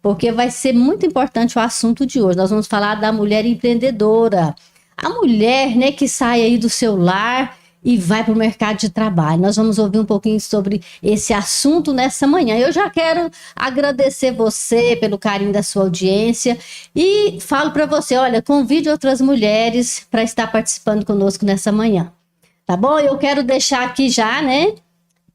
porque vai ser muito importante o assunto de hoje. Nós vamos falar da mulher empreendedora. A mulher, né, que sai aí do seu lar e vai para o mercado de trabalho. Nós vamos ouvir um pouquinho sobre esse assunto nessa manhã. Eu já quero agradecer você pelo carinho da sua audiência e falo para você, olha, convide outras mulheres para estar participando conosco nessa manhã. Tá bom? Eu quero deixar aqui já, né,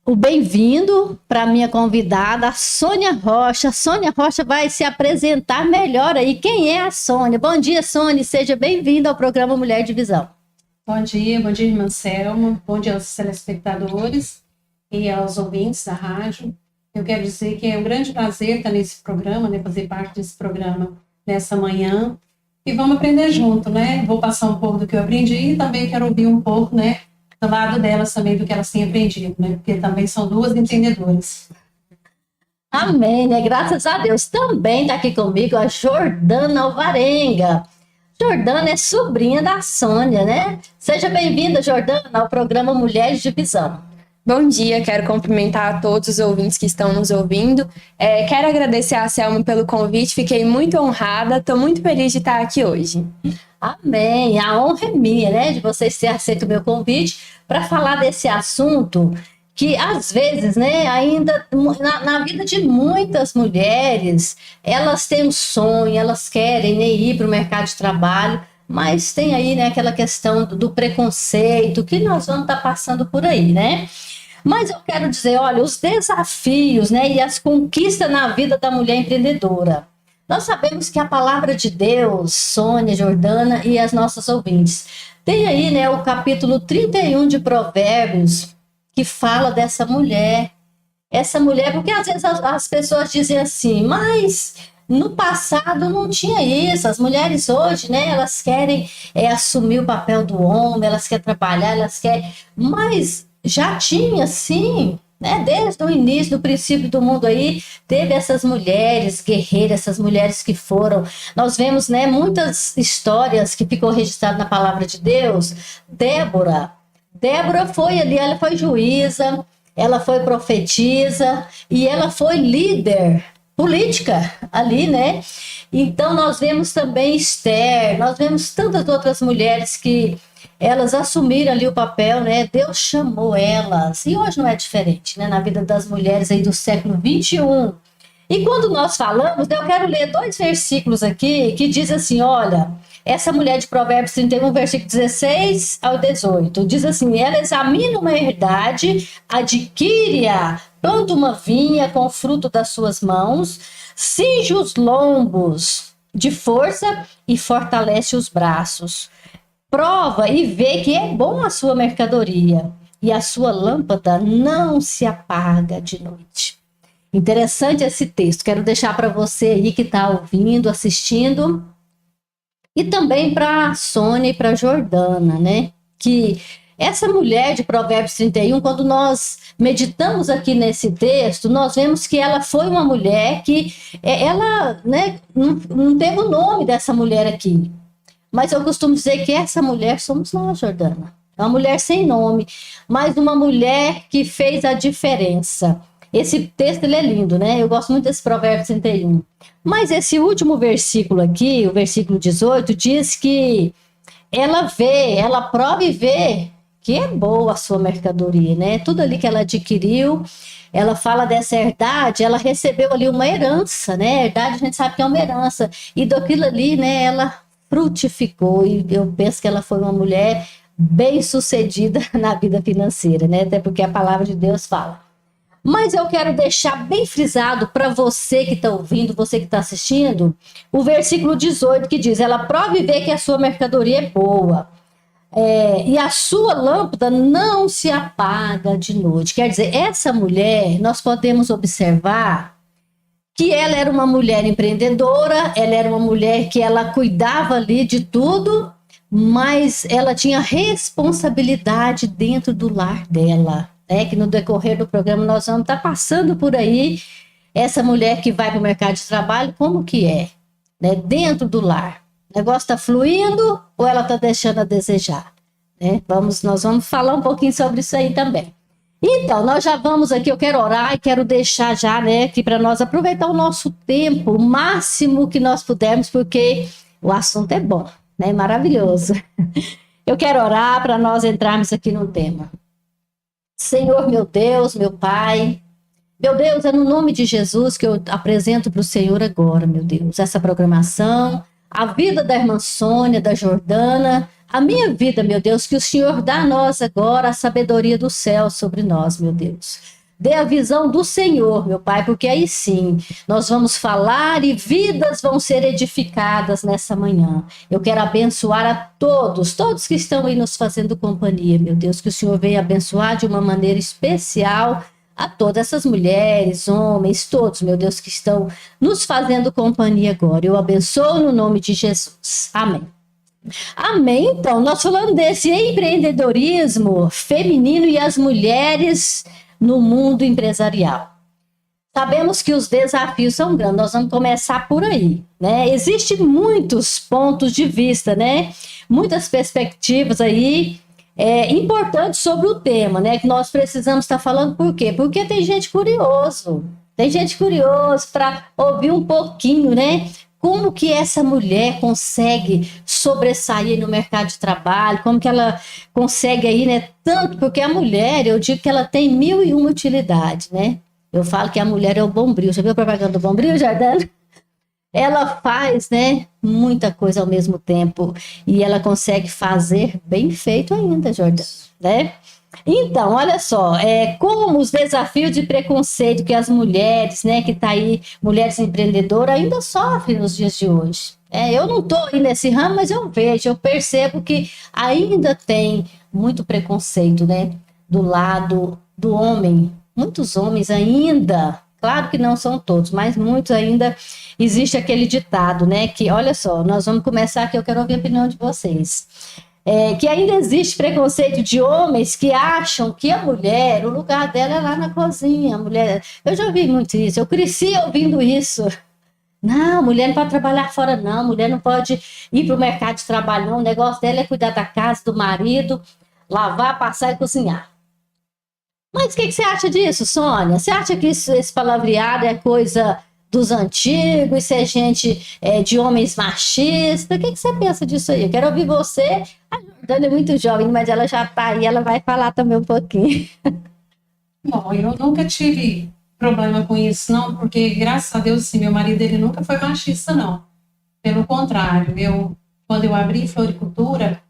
o bem-vindo para minha convidada, a Sônia Rocha. A Sônia Rocha vai se apresentar melhor aí. Quem é a Sônia? Bom dia, Sônia. Seja bem-vinda ao programa Mulher de Visão. Bom dia, irmã Selma. Bom dia aos telespectadores e aos ouvintes da rádio. Eu quero dizer que é um grande prazer estar nesse programa, né, fazer parte desse programa nessa manhã. E vamos aprender junto, né? Vou passar um pouco do que eu aprendi e também quero ouvir um pouco, né, do lado delas também, do que elas têm aprendido, né? Porque também são duas empreendedoras. Amém, né? Graças a Deus. Também está aqui comigo a Jordana Alvarenga. Jordana é sobrinha da Sônia, né? Seja bem-vinda, Jordana, ao programa Mulheres de Visão. Bom dia, quero cumprimentar a todos os ouvintes que estão nos ouvindo. Quero agradecer a Selma pelo convite, fiquei muito honrada, estou muito feliz de estar aqui hoje. Amém, a honra é minha, né, de vocês terem aceito o meu convite para falar desse assunto que às vezes, né, ainda na vida de muitas mulheres, elas têm um sonho, elas querem, né, ir para o mercado de trabalho, mas tem aí, né, aquela questão do preconceito que nós vamos estar passando por aí, né? Mas eu quero dizer, olha, os desafios, né, e as conquistas na vida da mulher empreendedora. Nós sabemos que a palavra de Deus, Sônia, Jordana e as nossas ouvintes, tem aí, né, o capítulo 31 de Provérbios, que fala dessa mulher. Essa mulher, porque às vezes as pessoas dizem assim, mas no passado não tinha isso. As mulheres hoje, né, elas querem assumir o papel do homem, elas querem trabalhar, elas querem... Mas já tinha, sim, né? Desde o início, do princípio do mundo aí, teve essas mulheres guerreiras, essas mulheres que foram... Nós vemos, né, muitas histórias que ficou registradas na palavra de Deus. Débora foi ali, ela foi juíza, ela foi profetisa e ela foi líder política ali, né? Então nós vemos também Esther, nós vemos tantas outras mulheres que elas assumiram ali o papel, né? Deus chamou elas, e hoje não é diferente, né? Na vida das mulheres aí do século 21. E quando nós falamos, eu quero ler 2 versículos aqui que diz assim, olha... Essa mulher de Provérbios 31, versículo 16 ao 18, diz assim, ela examina uma herdade, adquire-a, planta uma vinha com o fruto das suas mãos, cinge os lombos de força e fortalece os braços. Prova e vê que é bom a sua mercadoria e a sua lâmpada não se apaga de noite. Interessante esse texto, quero deixar para você aí que está ouvindo, assistindo, e também para a Sônia e para a Jordana, né? Que essa mulher de Provérbios 31, quando nós meditamos aqui nesse texto, nós vemos que ela foi uma mulher que, ela, né, não teve o nome dessa mulher aqui. Mas eu costumo dizer que essa mulher somos nós, Jordana. É uma mulher sem nome, mas uma mulher que fez a diferença. Esse texto ele é lindo, né? Eu gosto muito desse Provérbios 31. Mas esse último versículo aqui, o versículo 18, diz que ela prova e vê que é boa a sua mercadoria, né? Tudo ali que ela adquiriu, ela fala dessa herdade, ela recebeu ali uma herança, né? Herdade a gente sabe que é uma herança. E daquilo ali, né, ela frutificou. E eu penso que ela foi uma mulher bem-sucedida na vida financeira, né? Até porque a palavra de Deus fala. Mas eu quero deixar bem frisado para você que está ouvindo, você que está assistindo, o versículo 18 que diz, ela prova e vê que a sua mercadoria é boa, e a sua lâmpada não se apaga de noite. Quer dizer, essa mulher, nós podemos observar que ela era uma mulher empreendedora, ela era uma mulher que ela cuidava ali de tudo, mas ela tinha responsabilidade dentro do lar dela. Que no decorrer do programa nós vamos estar passando por aí essa mulher que vai para o mercado de trabalho, como que é, né? Dentro do lar. O negócio está fluindo ou ela está deixando a desejar? Né? Nós vamos falar um pouquinho sobre isso aí também. Então, nós já vamos aqui, eu quero orar e quero deixar já, né, aqui para nós aproveitar o nosso tempo, o máximo que nós pudermos, porque o assunto é bom, né, maravilhoso. Eu quero orar para nós entrarmos aqui no tema. Senhor, meu Deus, meu Pai, meu Deus, é no nome de Jesus que eu apresento para o Senhor agora, meu Deus, essa programação, a vida da irmã Sônia, da Jordana, a minha vida, meu Deus, que o Senhor dá a nós agora a sabedoria do céu sobre nós, meu Deus. Dê a visão do Senhor, meu Pai, porque aí sim nós vamos falar e vidas vão ser edificadas nessa manhã. Eu quero abençoar a todos que estão aí nos fazendo companhia, meu Deus, que o Senhor venha abençoar de uma maneira especial a todas essas mulheres, homens, todos, meu Deus, que estão nos fazendo companhia agora. Eu abençoo no nome de Jesus. Amém. Amém. Então, nós falando desse empreendedorismo feminino e as mulheres no mundo empresarial. Sabemos que os desafios são grandes, nós vamos começar por aí, né? Existem muitos pontos de vista, né? Muitas perspectivas aí importantes sobre o tema, né? Que nós precisamos estar falando, por quê? Porque tem gente curioso para ouvir um pouquinho, né? Como que essa mulher consegue sobressair no mercado de trabalho, como que ela consegue aí, né? Tanto porque a mulher, eu digo que ela tem 1001 utilidades, né? Eu falo que a mulher é o Bombril. Já viu a propaganda do Bombril, Jordana? Ela faz, né, muita coisa ao mesmo tempo e ela consegue fazer bem feito ainda, Jordana, né? Então, olha só, como os desafios de preconceito que as mulheres, né, que tá aí, mulheres empreendedoras, ainda sofrem nos dias de hoje. Eu não tô aí nesse ramo, mas eu vejo, eu percebo que ainda tem muito preconceito, né, do lado do homem. Muitos homens ainda, claro que não são todos, mas muitos ainda, existe aquele ditado, né, que, olha só, nós vamos começar aqui, eu quero ouvir a opinião de vocês. Que ainda existe preconceito de homens que acham que a mulher, o lugar dela é lá na cozinha. A mulher, eu já ouvi muito isso, eu cresci ouvindo isso. Não, mulher não pode trabalhar fora, não. Mulher não pode ir para o mercado de trabalho, não. O negócio dela é cuidar da casa, do marido, lavar, passar e cozinhar. Mas o que você acha disso, Sônia? Você acha que esse palavreado é coisa dos antigos, isso é gente de homens machistas? O que você pensa disso aí? Eu quero ouvir você. A Jordana é muito jovem, mas ela já está aí, ela vai falar também um pouquinho. Bom, eu nunca tive problema com isso, não, porque, graças a Deus, assim, meu marido, ele nunca foi machista, não. Pelo contrário, quando eu abri floricultura,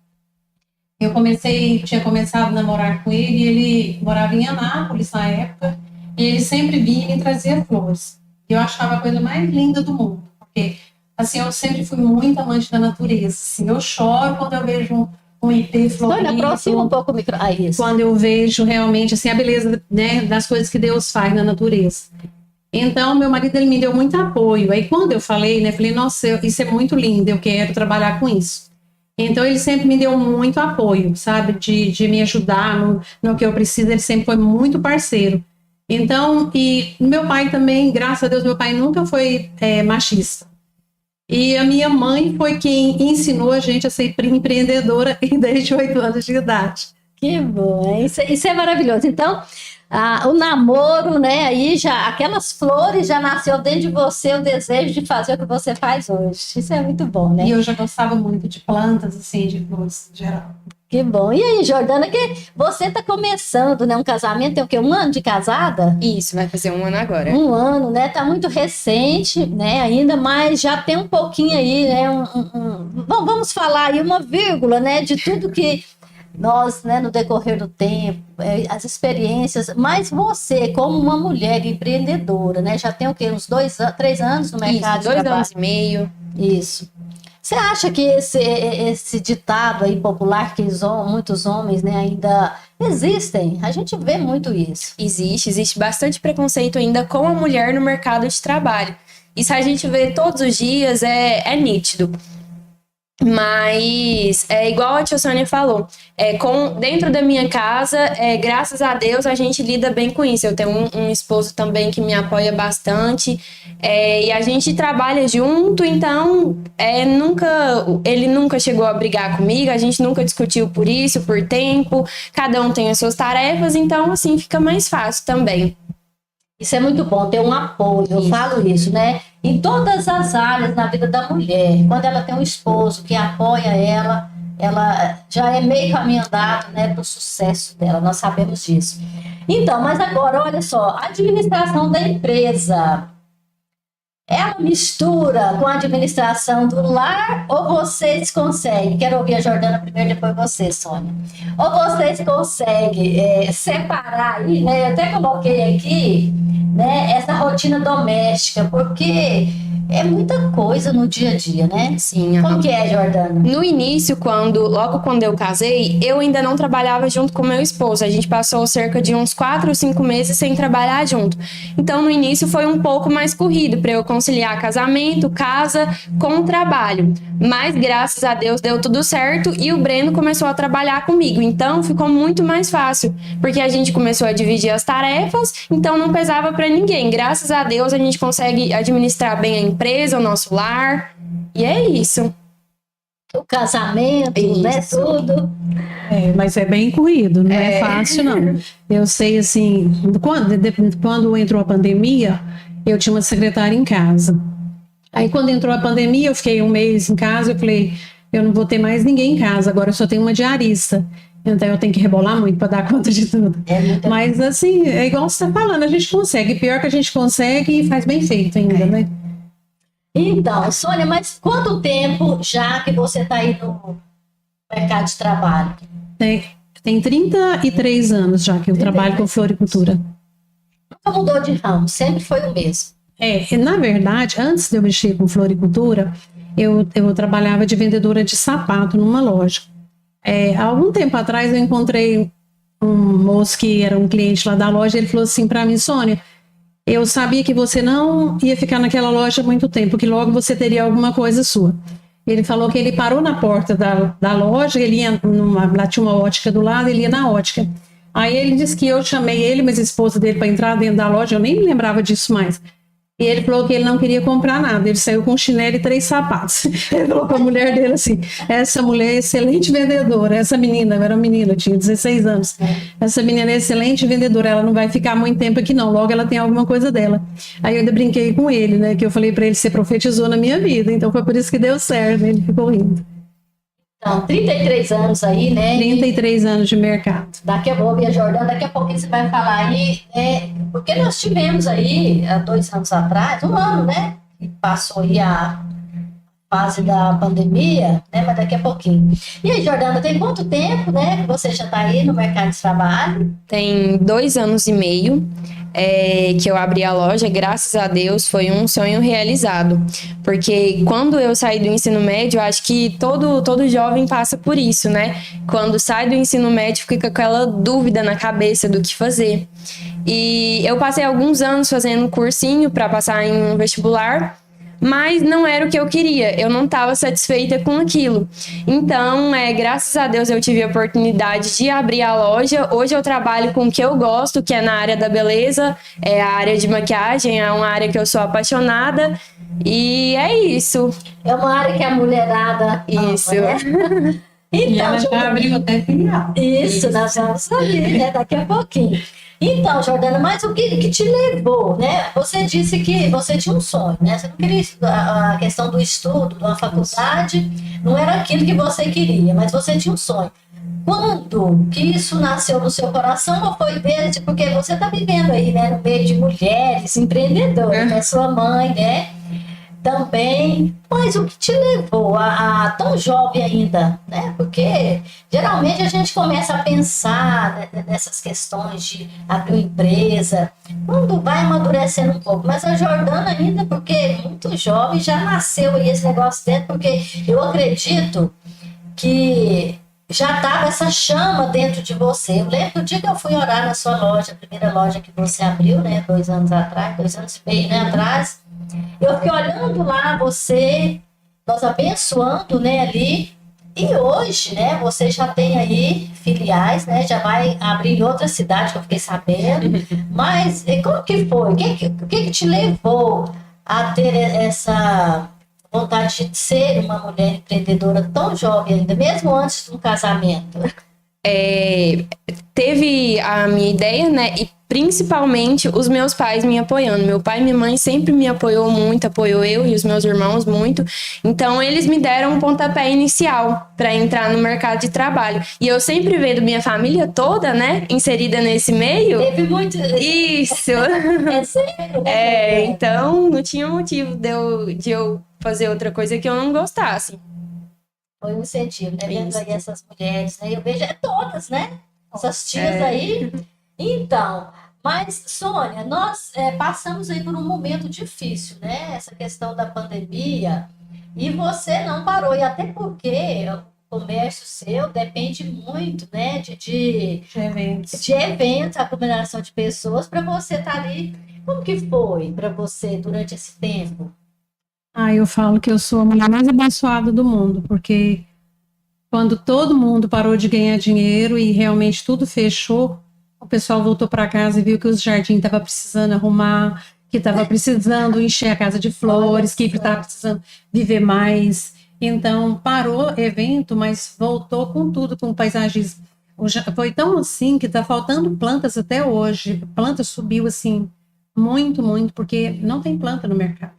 tinha começado a namorar com ele, e ele morava em Anápolis na época, e ele sempre vinha e me trazia flores. Eu achava a coisa mais linda do mundo, porque, assim, eu sempre fui muito amante da natureza, assim, eu choro quando eu vejo um ipê florido. Olha, aproxima um pouco o micro. Isso. Quando eu vejo realmente, assim, a beleza, né, das coisas que Deus faz na natureza. Então, meu marido, ele me deu muito apoio. Aí, quando eu falei, né, falei, nossa, isso é muito lindo, eu quero trabalhar com isso. Então, ele sempre me deu muito apoio, sabe, de me ajudar no que eu preciso, ele sempre foi muito parceiro. Então, e meu pai também, graças a Deus, meu pai nunca foi machista. E a minha mãe foi quem ensinou a gente a ser empreendedora desde 8 anos de idade. Que bom, hein? Isso é maravilhoso. Então, o namoro, né, aí já, aquelas flores já nasceu dentro de você o desejo de fazer o que você faz hoje. Isso é muito bom, né? E eu já gostava muito de plantas, assim, de flores em geral. Que bom. E aí, Jordana, que você tá começando, né, um casamento, tem o quê? 1 ano de casada? Isso, vai fazer 1 ano agora. 1 ano, né? Tá muito recente, né, ainda, mas já tem um pouquinho aí, né, Bom, vamos falar aí uma vírgula, né, de tudo que nós, né, no decorrer do tempo, as experiências, mas você, como uma mulher empreendedora, né, já tem o quê? Uns 3 anos no mercado de trabalho? 2 anos e meio. Isso. Você acha que esse ditado aí popular, que muitos homens, né, ainda existem? A gente vê muito isso. Existe bastante preconceito ainda com a mulher no mercado de trabalho. Isso a gente vê todos os dias, é nítido. Mas é igual a tia Sônia falou, dentro da minha casa, graças a Deus, a gente lida bem com isso. Eu tenho um esposo também que me apoia bastante, e a gente trabalha junto, então ele nunca chegou a brigar comigo, a gente nunca discutiu por isso, por tempo, cada um tem as suas tarefas, então assim fica mais fácil também. Isso é muito bom, ter um apoio, eu falo isso, né? Em todas as áreas na vida da mulher, quando ela tem um esposo que apoia ela já é meio caminho andado, né, para o sucesso dela, nós sabemos disso. Então, mas agora, olha só, a administração da empresa, ela mistura com a administração do lar ou vocês conseguem? Quero ouvir a Jordana primeiro, depois você, Sônia. Ou vocês conseguem separar aí, né? Eu até coloquei aqui, né, essa rotina doméstica, porque é muita coisa no dia a dia, né? Sim. Como que é, Jordana? No início, logo quando eu casei, eu ainda não trabalhava junto com meu esposo. A gente passou cerca de uns 4 ou 5 meses sem trabalhar junto. Então, no início foi um pouco mais corrido para eu conciliar casamento, casa com o trabalho. Mas, graças a Deus, deu tudo certo e o Breno começou a trabalhar comigo. Então, ficou muito mais fácil, porque a gente começou a dividir as tarefas, então não pesava para ninguém. Graças a Deus, a gente consegue administrar bem a empresa, o nosso lar, e é isso. O casamento, Isso. né, tudo. Mas é bem corrido, não é fácil, não. Eu sei, assim, quando entrou a pandemia, eu tinha uma secretária em casa. Aí, quando entrou a pandemia, eu fiquei um mês em casa, eu falei, eu não vou ter mais ninguém em casa, agora eu só tenho uma diarista. Então, eu tenho que rebolar muito para dar conta de tudo. Mas, assim, é igual você está falando, a gente consegue. Pior que a gente consegue e faz bem feito ainda, né? Então, Sônia, mas quanto tempo já que você está aí no mercado de trabalho? Tem 33 anos já que eu trabalho com floricultura. Nunca mudou de ramo, sempre foi o mesmo. Na verdade, antes de eu mexer com floricultura, eu trabalhava de vendedora de sapato numa loja. Há algum tempo atrás eu encontrei um moço que era um cliente lá da loja, ele falou assim para mim, Sônia, eu sabia que você não ia ficar naquela loja muito tempo, que logo você teria alguma coisa sua. Ele falou que ele parou na porta da loja, ele ia lá tinha uma ótica do lado, ele ia na ótica. Aí ele disse que eu chamei ele, mas a esposa dele, para entrar dentro da loja, eu nem me lembrava disso mais. E ele falou que ele não queria comprar nada, ele saiu com chinelo e 3 sapatos. Ele falou com a mulher dele assim, essa mulher é excelente vendedora, essa menina, eu era uma menina, tinha 16 anos, essa menina é excelente vendedora, ela não vai ficar muito tempo aqui não, logo ela tem alguma coisa dela. Aí eu ainda brinquei com ele, né, que eu falei para ele, você profetizou na minha vida, então foi por isso que deu certo, ele ficou rindo. Então, 33 anos aí, né? 33 anos de mercado. Daqui a pouco, a Jordana, daqui a pouquinho você vai falar aí, porque nós tivemos aí, há 2 anos atrás, 1 ano, né? Que passou aí a fase da pandemia, né? Mas daqui a pouquinho. E aí, Jordana, tem quanto tempo, né? Que você já está aí no mercado de trabalho? Tem 2 anos e meio. Que eu abri a loja, graças a Deus, foi um sonho realizado. Porque quando eu saí do ensino médio, acho que todo jovem passa por isso, né? Quando sai do ensino médio, fica com aquela dúvida na cabeça do que fazer. E eu passei alguns anos fazendo um cursinho para passar em um vestibular, mas não era o que eu queria, eu não estava satisfeita com aquilo. Então, graças a Deus eu tive a oportunidade de abrir a loja. Hoje eu trabalho com o que eu gosto, que é na área da beleza, é a área de maquiagem, é uma área que eu sou apaixonada, e é isso. É uma área que a mulherada Isso. ama, né? Então, E ela já abriu até filial. Isso, nós vamos saber, né? Daqui a pouquinho. Então, Jordana, mas o que te levou, né? Você disse que você tinha um sonho, né? Você não queria estudar, a questão do estudo, da faculdade, não era aquilo que você queria, mas você tinha um sonho. Quando que isso nasceu no seu coração ou foi desde, porque você está vivendo aí, né, no meio de mulheres empreendedoras, né? Sua mãe, né? Também, mas o que te levou a tão jovem ainda, né? Porque geralmente a gente começa a pensar, né, nessas questões de abrir uma empresa, quando vai amadurecendo um pouco. Mas a Jordana ainda, porque é muito jovem, já nasceu aí esse negócio dentro, porque eu acredito que já estava essa chama dentro de você. Eu lembro do dia que eu fui orar na sua loja, a primeira loja que você abriu, né? 2 anos atrás, 2 anos e meio, né, atrás. Eu fiquei olhando lá você nós abençoando, né, ali. E hoje, né, você já tem aí filiais, né, já vai abrir em outra cidade, que eu fiquei sabendo. Mas e como que foi? O que te levou a ter essa vontade de ser uma mulher empreendedora tão jovem ainda, mesmo antes do casamento? Teve a minha ideia, né? E principalmente os meus pais me apoiando. Meu pai e minha mãe sempre me apoiou muito, apoiou eu e os meus irmãos muito. Então eles me deram um pontapé inicial para entrar no mercado de trabalho. E eu sempre vendo minha família toda, né, inserida nesse meio. Teve muito. Isso. É sério, né? Então não tinha motivo de eu fazer outra coisa que eu não gostasse. Foi um incentivo, né? Vendo Isso. aí essas mulheres, né? Eu vejo todas, né? Essas tias É. aí. Então, mas, Sônia, nós passamos aí por um momento difícil, né? Essa questão da pandemia. E você não parou, e até porque o comércio seu depende muito, né? De eventos. De eventos, aglomeração de pessoas, para você estar ali. Como que foi para você durante esse tempo? Eu falo que eu sou a mulher mais abençoada do mundo, porque quando todo mundo parou de ganhar dinheiro e realmente tudo fechou, o pessoal voltou para casa e viu que os jardins estavam precisando arrumar, que estava precisando encher a casa de flores, que estava precisando viver mais. Então, parou o evento, mas voltou com tudo, com o paisagismo. Foi tão assim que está faltando plantas até hoje. Planta subiu assim, muito, muito, porque não tem planta no mercado.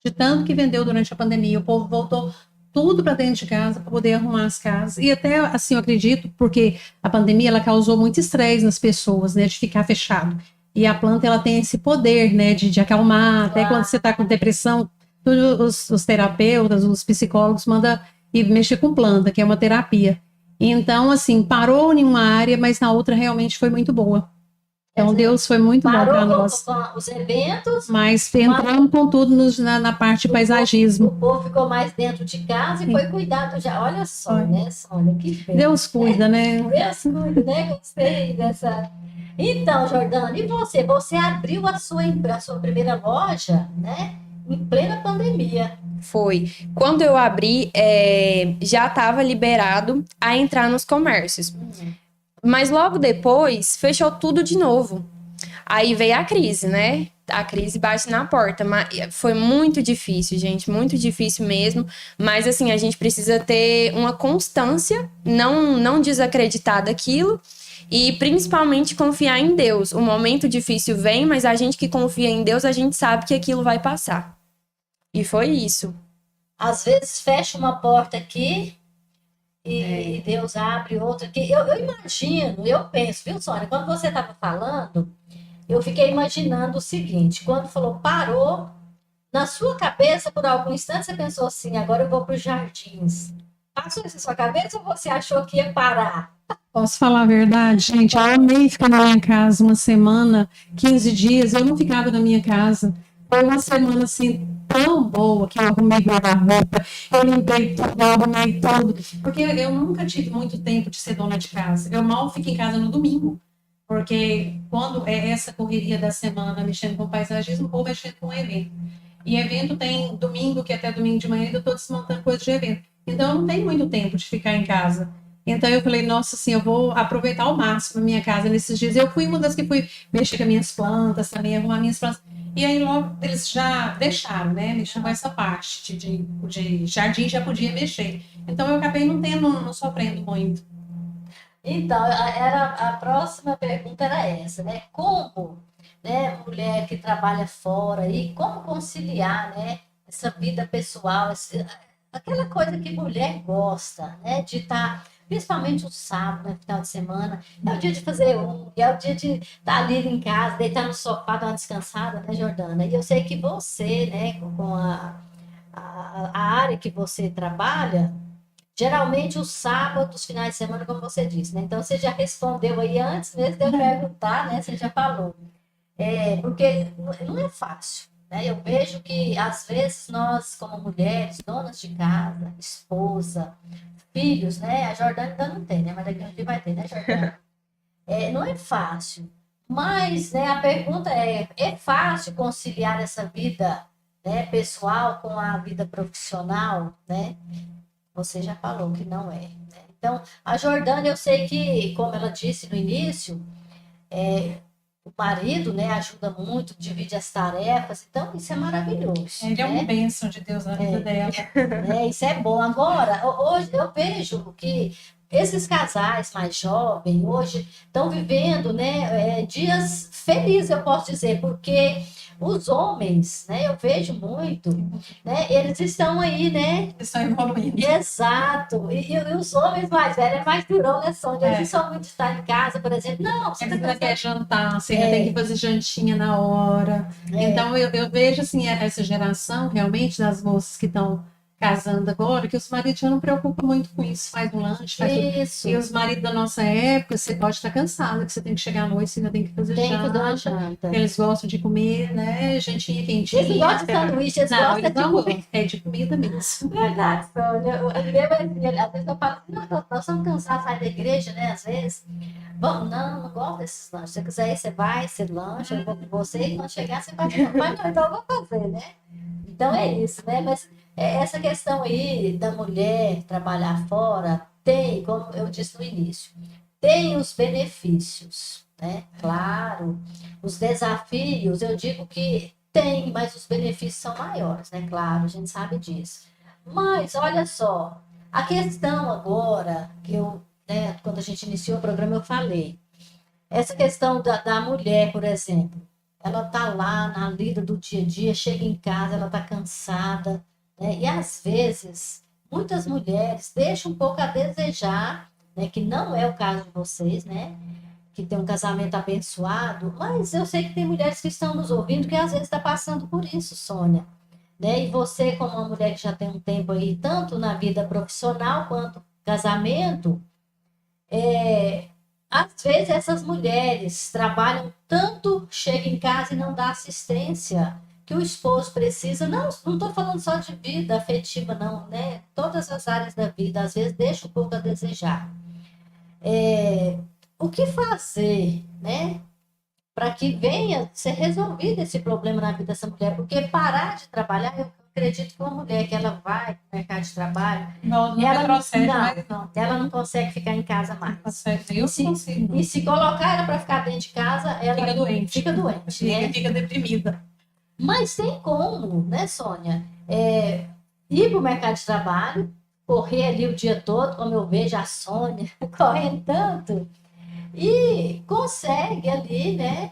De tanto que vendeu durante a pandemia, o povo voltou tudo para dentro de casa para poder arrumar as casas. E até assim, eu acredito, porque a pandemia ela causou muito estresse nas pessoas, né, de ficar fechado. E a planta ela tem esse poder, né, de acalmar. Até quando você está com depressão, todos os terapeutas, os psicólogos mandam ir mexer com planta, que é uma terapia. Então, assim, parou em uma área, mas na outra realmente foi muito boa. Então, Deus foi muito bom para nós. Parou com os eventos, Mas entramos com tudo na parte de paisagismo. o povo ficou mais dentro de casa e foi cuidado já. Olha só, Foi. né, Sônia? Que bem. Deus cuida, né? Deus cuida, né? Gostei dessa. Então, Jordana, e você? Você abriu a sua primeira loja, né? Em plena pandemia. Foi. Quando eu abri, já estava liberado a entrar nos comércios. Mas logo depois, fechou tudo de novo. Aí veio a crise, né? A crise bate na porta. Mas foi muito difícil, gente. Muito difícil mesmo. Mas, assim, a gente precisa ter uma constância, não desacreditar daquilo. E, principalmente, confiar em Deus. O momento difícil vem, mas a gente que confia em Deus, a gente sabe que aquilo vai passar. E foi isso. Às vezes fecha uma porta aqui e Deus abre outra aqui. Eu imagino, eu penso, viu, Sônia? Quando você estava falando, eu fiquei imaginando o seguinte: quando falou parou, na sua cabeça, por algum instante, você pensou assim: agora eu vou para os jardins. Passou isso na sua cabeça ou você achou que ia parar? Posso falar a verdade, gente? Eu amei ficar na minha casa uma semana, 15 dias. Eu não ficava na minha casa. Foi uma semana assim tão boa que eu arrumei guarda-roupa, eu limpei tudo, eu arrumei tudo. Porque eu nunca tive muito tempo de ser dona de casa. Eu mal fico em casa no domingo. Porque quando é essa correria da semana mexendo com paisagismo ou mexendo com evento. E evento tem domingo, que até domingo de manhã eu estou desmontando coisas de evento. Então eu não tenho muito tempo de ficar em casa. Então eu falei, nossa, assim, eu vou aproveitar ao máximo a minha casa nesses dias. Eu fui uma das que fui mexer com as minhas plantas também, arrumar minhas plantas. E aí logo eles já deixaram, né? Mexer com essa parte de jardim, já podia mexer. Então eu acabei não sofrendo muito. Então, a próxima pergunta era essa, né? Como, né, mulher que trabalha fora e como conciliar, né, essa vida pessoal, aquela coisa que mulher gosta, né, de estar, principalmente o sábado, né, final de semana, é o dia de fazer é o dia de estar ali em casa, deitar no sofá, dar uma descansada, né, Jordana? E eu sei que você, né, com a área que você trabalha, geralmente os sábados, os finais de semana, como você disse, né? Então você já respondeu aí antes mesmo de eu perguntar, né? Você já falou. Porque não é fácil, né? Eu vejo que às vezes nós, como mulheres, donas de casa, esposa, filhos, né? A Jordana ainda não tem, né? Mas daqui a um dia vai ter, né, Jordana? Não é fácil. Mas, né, a pergunta é fácil conciliar essa vida né, pessoal com a vida profissional, né? Você já falou que não é, né? Então, a Jordânia, eu sei que, como ela disse no início, o marido, né, ajuda muito, divide as tarefas, então isso é maravilhoso. Ele é né? uma bênção de Deus na vida dela. Isso é bom. Agora, hoje eu vejo que esses casais mais jovens hoje estão vivendo, né, dias felizes, eu posso dizer, porque os homens, né, eu vejo muito, né, eles estão aí, né? Eles estão evoluindo. Exato. E os homens mais velhos é mais durão, né, Sônia? Eles É. não são muito de estar em casa, por exemplo. Não, você Eles tá ainda querem cansado. jantar, você ainda tem que fazer jantinha na hora. Então, eu vejo, assim, essa geração, realmente, das moças que estão casando agora, que os maridos já não preocupam muito com isso, faz um lanche, faz tudo. Isso. E os maridos da nossa época, você pode estar cansado, que você tem que chegar à noite, você ainda tem que fazer Tem que fazer uma janta. janta. Eles gostam de comer, né? Jantinha quentinha. Eles não gostam de sanduíche, eles Não, gostam eles de não comer. gostam. É de comida mesmo. Verdade, Sônia. Às vezes eu falo, nós estamos cansados de sair da igreja, né? Às vezes. Vamos, não gosto desses lanches. Se você quiser ir, você vai, você lancha, eu vou com você, e quando chegar, você vai. Mas não, então eu vou fazer, né? Então é isso, né? Mas essa questão aí da mulher trabalhar fora tem, como eu disse no início, tem os benefícios, né? Claro, os desafios, eu digo que tem, mas os benefícios são maiores, né? Claro, a gente sabe disso. Mas olha só, a questão agora, que eu, né, quando a gente iniciou o programa, eu falei, essa questão da mulher, por exemplo, ela tá lá na lida do dia a dia, chega em casa, ela tá cansada, né? E às vezes, muitas mulheres deixam um pouco a desejar, né? Que não é o caso de vocês, né? Que tem um casamento abençoado, mas eu sei que tem mulheres que estão nos ouvindo que às vezes está passando por isso, Sônia. Né? E você, como uma mulher que já tem um tempo aí, tanto na vida profissional quanto casamento, às vezes essas mulheres trabalham tanto, chega em casa e não dá assistência que o esposo precisa. Não estou falando só de vida afetiva, não, né? Todas as áreas da vida, às vezes, deixa um pouco a desejar. O que fazer, né? Para que venha ser resolvido esse problema na vida dessa mulher, porque parar de trabalhar, eu acredito que uma mulher que ela vai para o mercado de trabalho, Não ela retrocede mais, não, ela não consegue ficar em casa mais. Eu consigo. E se colocar ela para ficar dentro de casa, ela Fica doente. Fica doente, né? Fica deprimida. Mas tem como, né, Sônia? Ir para o mercado de trabalho, correr ali o dia todo, como eu vejo a Sônia correndo tanto, e consegue ali, né,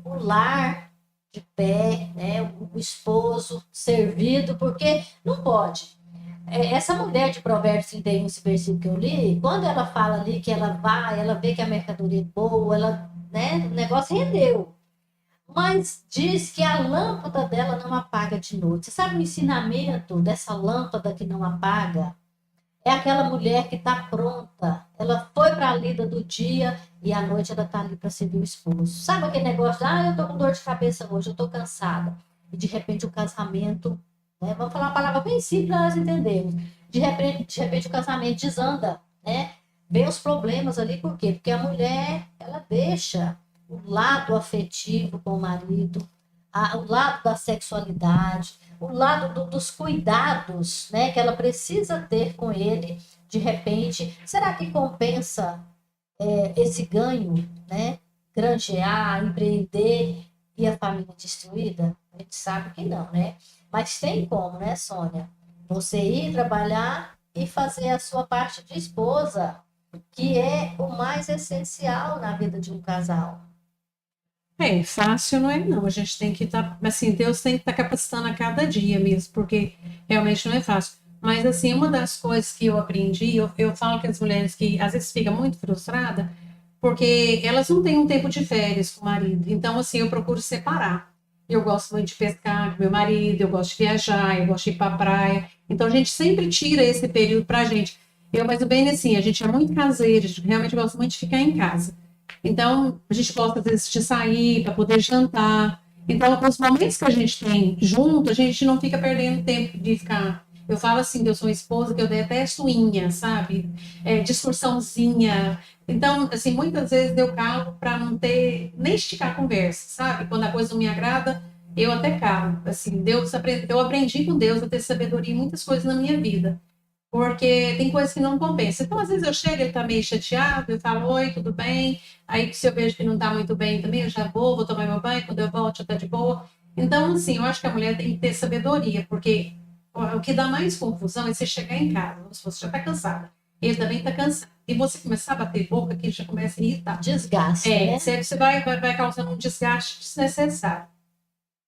o lar de pé, né, o esposo servido, porque não pode. Essa mulher de Provérbios 31, esse versículo que eu li, quando ela fala ali que ela vai, ela vê que a mercadoria é boa, ela, né, o negócio rendeu. Mas diz que a lâmpada dela não apaga de noite. Você sabe o ensinamento dessa lâmpada que não apaga? É aquela mulher que está pronta. Ela foi para a lida do dia e à noite ela está ali para servir o esposo. Sabe aquele negócio? Eu estou com dor de cabeça hoje, eu estou cansada. E de repente o casamento, né? Vamos falar uma palavra bem simples para nós entendermos. De repente o casamento desanda, né? Vem os problemas ali, por quê? Porque a mulher, ela deixa o lado afetivo com o marido, o lado da sexualidade, o lado dos cuidados, né, que ela precisa ter com ele, de repente. Será que compensa esse ganho, né? Granjear, empreender e a família destruída? A gente sabe que não, né? Mas tem como, né, Sônia? Você ir trabalhar e fazer a sua parte de esposa, que é o mais essencial na vida de um casal. Fácil não é não, a gente tem que estar, assim, Deus tem que estar capacitando a cada dia mesmo, porque realmente não é fácil. Mas, assim, uma das coisas que eu aprendi, eu falo que as mulheres que às vezes ficam muito frustradas, porque elas não têm um tempo de férias com o marido, então, assim, eu procuro separar. Eu gosto muito de pescar com meu marido, eu gosto de viajar, eu gosto de ir para a praia, então a gente sempre tira esse período pra gente. Mas bem assim, a gente é muito caseira, a gente realmente gosta muito de ficar em casa. Então, a gente gosta, às vezes, de sair para poder jantar. Então, os momentos que a gente tem junto, a gente não fica perdendo tempo de ficar... Eu falo assim, que eu sou uma esposa que eu detesto unha, sabe? Discussãozinha. Então, assim, muitas vezes eu calo para não ter... Nem esticar a conversa, sabe? Quando a coisa não me agrada, eu até calo. Assim, eu aprendi com Deus a ter sabedoria em muitas coisas na minha vida. Porque tem coisas que não compensam. Então, às vezes eu chego, ele tá meio chateado, eu falo, oi, tudo bem? Aí, se eu vejo que não tá muito bem também, eu já vou tomar meu banho, quando eu volto, já tá de boa. Então, assim, eu acho que a mulher tem que ter sabedoria, porque o que dá mais confusão é você chegar em casa, se você já tá cansada, ele também tá cansado, e você começar a bater boca, que ele já começa a irritar. Desgaste, né? Você vai causando um desgaste desnecessário.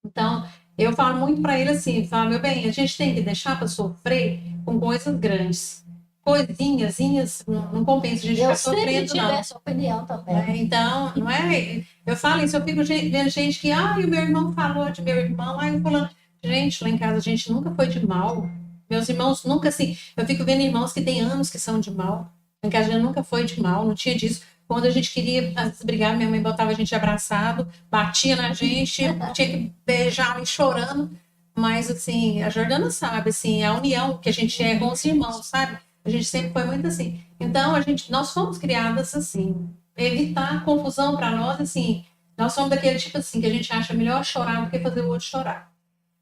Então, eu falo muito para ele assim, falo, meu bem, a gente tem que deixar para sofrer com coisas grandes. Coisinhas, não compensa a gente Eu ficar sempre sofrendo, tive não. essa opinião também. Então, não é... Eu falo isso, eu fico vendo gente que, o meu irmão falou de meu irmão, eu falando, gente, lá em casa a gente nunca foi de mal. Meus irmãos nunca, assim, eu fico vendo irmãos que têm anos que são de mal. Lá em casa a gente nunca foi de mal, não tinha disso. Quando a gente queria às vezes, brigar, minha mãe botava a gente abraçado, batia na gente, tinha que beijar e chorando. Mas, assim, a Jordana sabe, assim, a união que a gente é com os irmãos, sabe? A gente sempre foi muito assim. Então, nós fomos criadas assim. Evitar confusão para nós, assim, nós somos daquele tipo assim, que a gente acha melhor chorar do que fazer o outro chorar.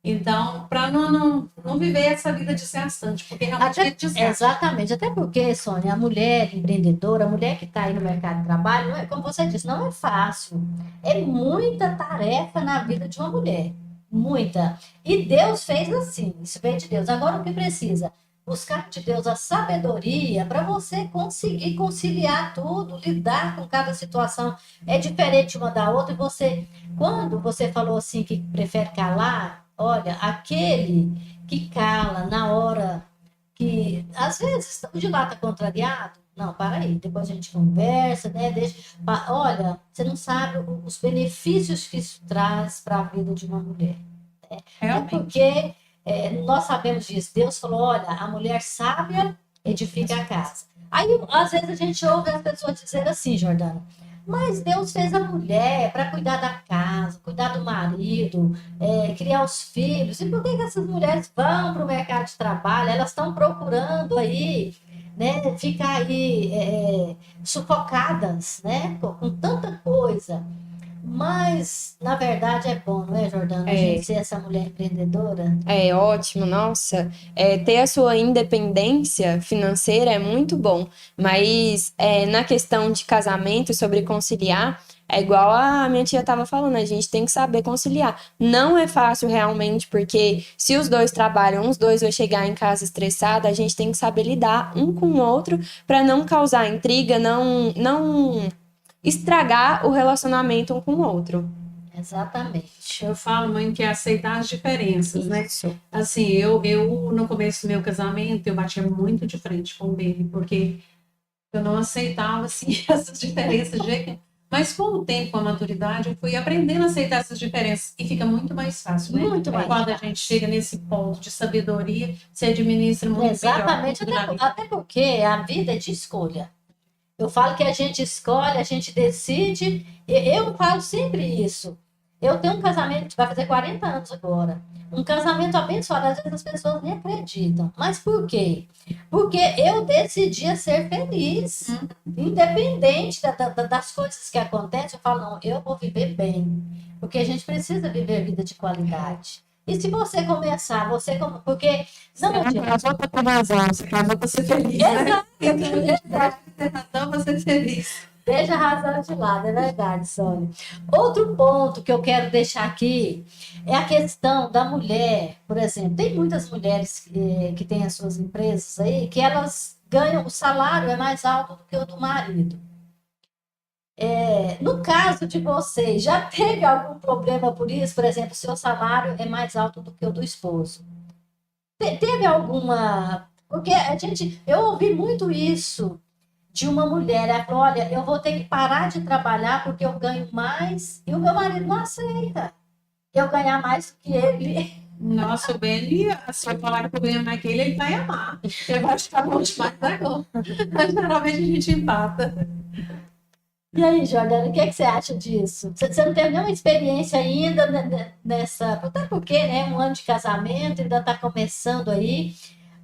Então, para não viver essa vida desgastante, porque realmente é desgastante. Exatamente, até porque, Sônia, a mulher empreendedora, a mulher que está aí no mercado de trabalho, não é, como você disse, não é fácil. É muita tarefa na vida de uma mulher. Muita. E Deus fez assim, isso veio de Deus. Agora o que precisa? Buscar de Deus a sabedoria para você conseguir conciliar tudo, lidar com cada situação. É diferente uma da outra. E você, quando você falou assim que prefere calar, olha, aquele que cala na hora que, às vezes, o de lá está contrariado. Não, para aí, depois a gente conversa, né? Olha, você não sabe os benefícios que isso traz para a vida de uma mulher. É porque nós sabemos disso. Deus falou, olha, a mulher sábia edifica a casa. Aí, às vezes, a gente ouve as pessoas dizer assim, Jordana, mas Deus fez a mulher para cuidar da casa, cuidar do marido, criar os filhos. E por que essas mulheres vão para o mercado de trabalho? Elas estão procurando aí, né, ficar aí sufocadas, né, com tanta coisa. Mas, na verdade, é bom, não é, Jordana? A gente ser essa mulher empreendedora. É ótimo, nossa. Ter a sua independência financeira é muito bom, mas na questão de casamento, sobre conciliar, é igual a minha tia estava falando, a gente tem que saber conciliar. Não é fácil realmente, porque se os dois trabalham, os dois vão chegar em casa estressada, a gente tem que saber lidar um com o outro para não causar intriga, não estragar o relacionamento um com o outro. Exatamente. Eu falo, mãe, que é aceitar as diferenças, né? Assim, eu no começo do meu casamento, eu batia muito de frente com ele, porque eu não aceitava, assim, essas diferenças de jeito. Mas com o tempo, com a maturidade, eu fui aprendendo a aceitar essas diferenças. E fica muito mais fácil, né? Muito mais Quando fácil. a gente chega nesse ponto de sabedoria, se administra muito Exatamente, melhor. até porque a vida é de escolha. Eu falo que a gente escolhe, a gente decide. Eu falo sempre isso. Eu tenho um casamento que vai fazer 40 anos agora. Um casamento abençoado. Às vezes as pessoas nem acreditam. Mas por quê? Porque eu decidi ser feliz. Independente das coisas que acontecem, eu falo, não, eu vou viver bem. Porque a gente precisa viver vida de qualidade. E se você começar, porque não adianta. Casou para ter razão, você casou para ser feliz, né? Exato. Ter razão para ser feliz. Deixa a razão de lado, é verdade, Sônia. Outro ponto que eu quero deixar aqui é a questão da mulher, por exemplo. Tem muitas mulheres que têm as suas empresas aí, que elas ganham, o salário é mais alto do que o do marido. No caso de vocês, já teve algum problema por isso? Por exemplo, seu salário é mais alto do que o do esposo. Teve alguma... Porque eu ouvi muito isso de uma mulher, ela falou, olha, eu vou ter que parar de trabalhar porque eu ganho mais, e o meu marido não aceita eu ganhar mais do que ele. Nossa, o Ben, se eu falar que eu ganho mais que ele vai amar. Ele vai ficar bom demais agora. Mas geralmente a gente empata. E aí, Jordana, o que você acha disso? Você não teve nenhuma experiência ainda nessa... Até porque, né, um ano de casamento, ainda está começando aí,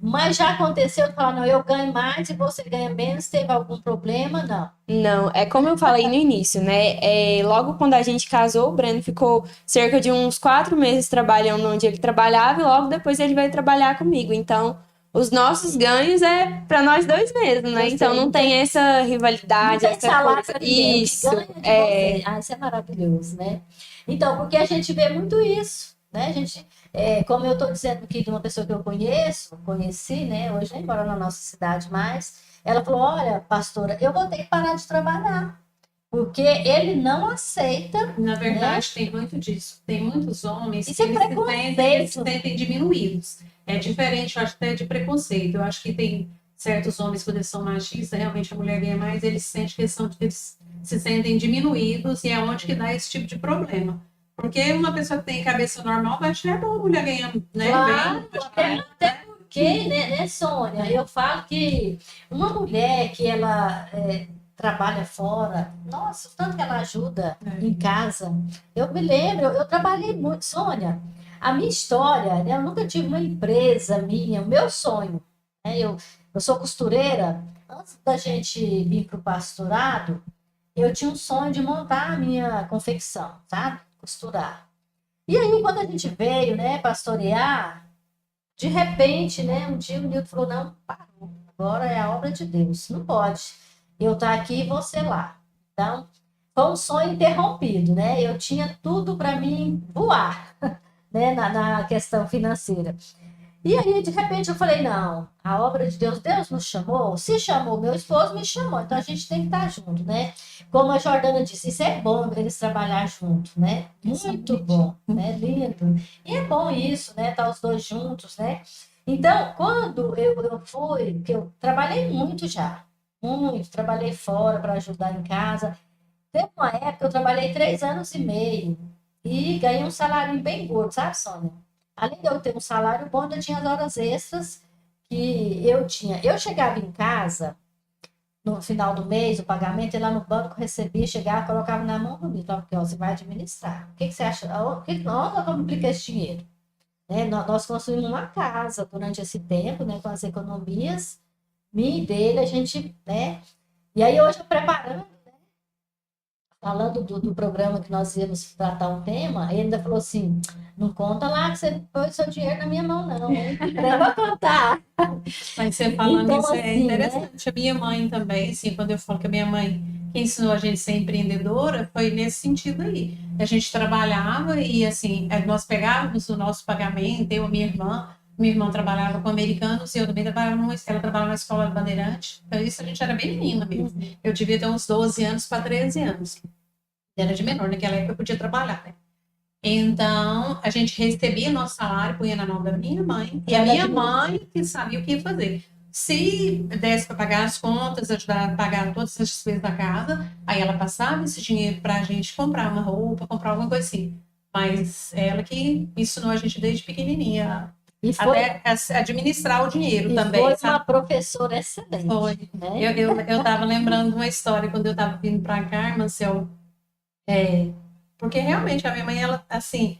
Mas já aconteceu de falar, não, eu ganho mais e você ganha menos, teve algum problema? Não. Não, é como eu falei no início, né? Logo quando a gente casou, o Breno ficou cerca de uns 4 meses trabalhando onde ele trabalhava e logo depois ele veio trabalhar comigo. Então, os nossos ganhos é para nós dois mesmo, né? Então não tem essa rivalidade, não tem essa salário coisa. para ninguém, Isso, o que ganha de você. Ah, isso é maravilhoso, né? Então, porque a gente vê muito isso, né? A gente, como eu estou dizendo aqui de uma pessoa que eu conheci, né? Hoje nem mora na nossa cidade mais. Ela falou: olha, pastora, eu vou ter que parar de trabalhar, porque ele não aceita. Na verdade, né? tem muito disso. Tem muitos homens Isso é eles se sentem diminuídos. É diferente, eu acho, até de preconceito. Eu acho que tem certos homens, quando eles são machistas, realmente a mulher ganha mais, eles sentem que eles se sentem diminuídos e é onde que dá esse tipo de problema. Porque uma pessoa que tem cabeça normal vai achar bom a mulher ganhando, né? Claro, Bem, até porque, né, Sônia, eu falo que uma mulher que ela trabalha fora, nossa, o tanto que ela ajuda em casa. Eu me lembro, eu trabalhei muito, Sônia, a minha história, né, eu nunca tive uma empresa minha, o meu sonho, né, eu sou costureira, antes da gente vir para o pastorado, eu tinha um sonho de montar a minha confecção, sabe? Costurar. E aí, quando a gente veio, né, pastorear, de repente, né, um dia o Nilton falou: não, parou, agora é a obra de Deus, não pode. Eu estar aqui e você lá. Então, foi um sonho interrompido, né? Eu tinha tudo para mim voar, né, na questão financeira. E aí, de repente, eu falei: não, a obra de Deus, Deus nos chamou. Se chamou, meu esposo me chamou, então a gente tem que estar junto, né? Como a Jordana disse, isso é bom eles trabalhar junto, né? Muito bom, né? Lindo. E é bom isso, né? Estar os dois juntos, né? Então, quando eu fui, que eu trabalhei muito já, muito, trabalhei fora para ajudar em casa. Teve uma época que eu trabalhei 3 anos e meio e ganhei um salário bem gordo, sabe, Sônia? Além de eu ter um salário bom, eu tinha as horas extras que eu tinha. Eu chegava em casa no final do mês, o pagamento, ia lá no banco, recebia, chegava, colocava na mão do Milton, porque ó, você vai administrar. O que você acha? Onde nós vamos aplicar esse dinheiro? Né? Nós construímos uma casa durante esse tempo, né, com as economias, minha e dele, a gente, né? E aí hoje eu preparando, falando do programa que nós íamos tratar um tema, ele ainda falou assim: não conta lá que você pôs seu dinheiro na minha mão, não, hein? Eu vou contar. mas você falando Então, isso é assim, né? interessante. A minha mãe também, assim, quando eu falo que a minha mãe que ensinou a gente a ser empreendedora, foi nesse sentido aí. A gente trabalhava e, assim, nós pegávamos o nosso pagamento, eu e minha irmã trabalhava com americanos e eu também trabalhava ela trabalhava na escola Bandeirante. Então, isso a gente era bem menina mesmo. Eu devia ter uns 12 anos para 13 anos. Era de menor, naquela época eu podia trabalhar, né? Então, a gente recebia nosso salário, punha na mão da minha mãe, e a minha mãe que sabia o que ia fazer. Se desse para pagar as contas, ajudar a pagar todas as despesas da casa, aí ela passava esse dinheiro para a gente comprar uma roupa, comprar alguma coisa assim. Mas ela que ensinou a gente desde pequenininha E foi, até administrar o dinheiro e também, foi sabe? uma professora excelente. Foi. Né? Eu tava lembrando de uma história quando eu tava vindo para cá, Marcel, porque realmente a minha mãe, ela, assim,